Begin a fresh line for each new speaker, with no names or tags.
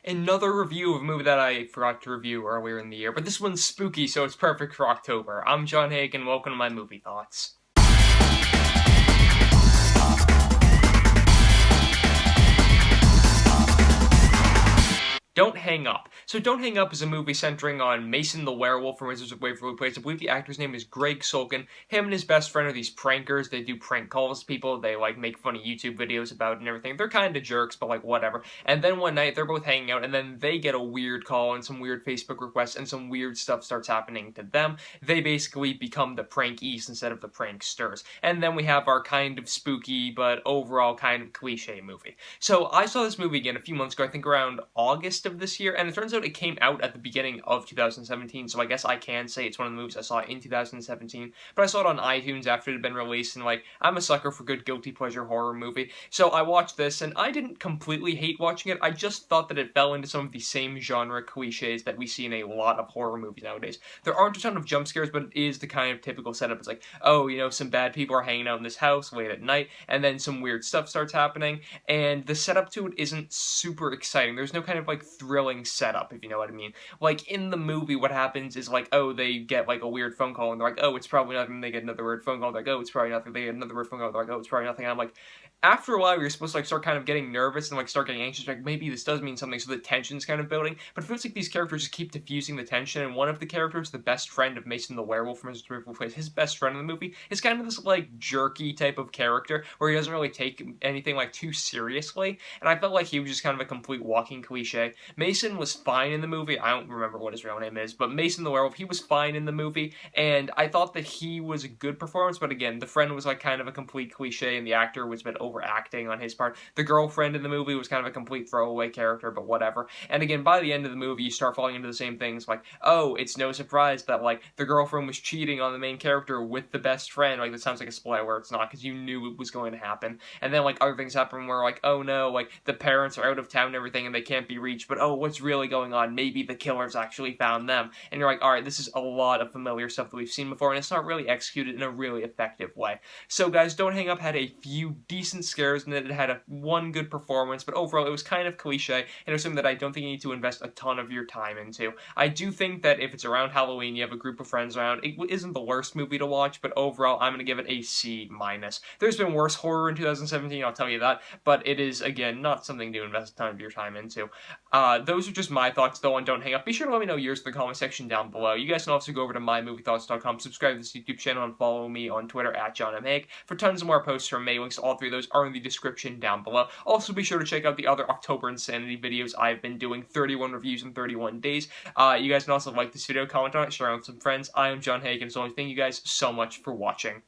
Another review of a movie that I forgot to review earlier in the year, but this one's spooky, so it's perfect for October. I'm John Hayeck, and welcome to my movie thoughts. Don't Hang Up. So Don't Hang Up is a movie centering on Mason the werewolf from Wizards of Waverly Place. I believe the actor's name is Greg Sulkin. Him and his best friend are these prankers. They do prank calls to people. They, make funny YouTube videos about it and everything. They're kind of jerks, but, whatever. And then one night, they're both hanging out, and then they get a weird call and some weird Facebook requests, and some weird stuff starts happening to them. They basically become the prankies instead of the pranksters. And then we have our kind of spooky, but overall kind of cliche movie. So I saw this movie again a few months ago, I think around August of this year, and it turns out it came out at the beginning of 2017, so I guess I can say it's one of the movies I saw in 2017, but I saw it on iTunes after it had been released, and I'm a sucker for good guilty pleasure horror movie, so I watched this, and I didn't completely hate watching it. I just thought that it fell into some of the same genre cliches that we see in a lot of horror movies nowadays. There aren't a ton of jump scares, but it is the kind of typical setup. It's like, oh, some bad people are hanging out in this house late at night, and then some weird stuff starts happening, and the setup to it isn't super exciting. There's no kind of thrilling setup, if you know what I mean. In the movie, what happens is oh, they get a weird phone call, and they're like, oh, it's probably nothing. They get another weird phone call, they're like, oh, it's probably nothing. They get another weird phone call, they're like, oh, it's probably nothing. And I'm like, after a while, you're supposed to start kind of getting nervous and start getting anxious, maybe this does mean something, so the tension's kind of building, but it feels like these characters just keep diffusing the tension, and one of the characters, the best friend of Mason the werewolf from Wizards of Waverly Place, his best friend in the movie, is kind of this jerky type of character, where he doesn't really take anything too seriously, and I felt like he was just kind of a complete walking cliche. Mason was fine in the movie. I don't remember what his real name is, but Mason the werewolf, he was fine in the movie, and I thought that he was a good performance, but again, the friend was kind of a complete cliche, and the actor was a bit overacting on his part. The girlfriend in the movie was kind of a complete throwaway character, but whatever. And again, by the end of the movie, you start falling into the same things, oh, it's no surprise that, the girlfriend was cheating on the main character with the best friend. That sounds like a spoiler, it's not, because you knew it was going to happen. And then, other things happen where, oh no, the parents are out of town and everything, and they can't be reached, but oh, what's really going on? Maybe the killers actually found them. And you're alright, this is a lot of familiar stuff that we've seen before, and it's not really executed in a really effective way. So guys, Don't Hang Up had a few decent scares, and it had one good performance, but overall it was kind of cliche, and it was something that I don't think you need to invest a ton of your time into. I do think that if it's around Halloween, you have a group of friends around, it isn't the worst movie to watch, but overall I'm going to give it a C-. There's been worse horror in 2017, I'll tell you that, but it is, again, not something to invest a ton of your time into. Those are just my thoughts, though, on Don't Hang Up. Be sure to let me know yours in the comment section down below. You guys can also go over to mymoviethoughts.com, subscribe to this YouTube channel, and follow me on Twitter at JohnMHayeck for tons of more posts from me. Links to all three of those are in the description down below. Also, be sure to check out the other October Insanity videos I've been doing, 31 reviews in 31 days. You guys can also like this video, comment on it, share it with some friends. I am John Hayeck, and so thank you guys so much for watching.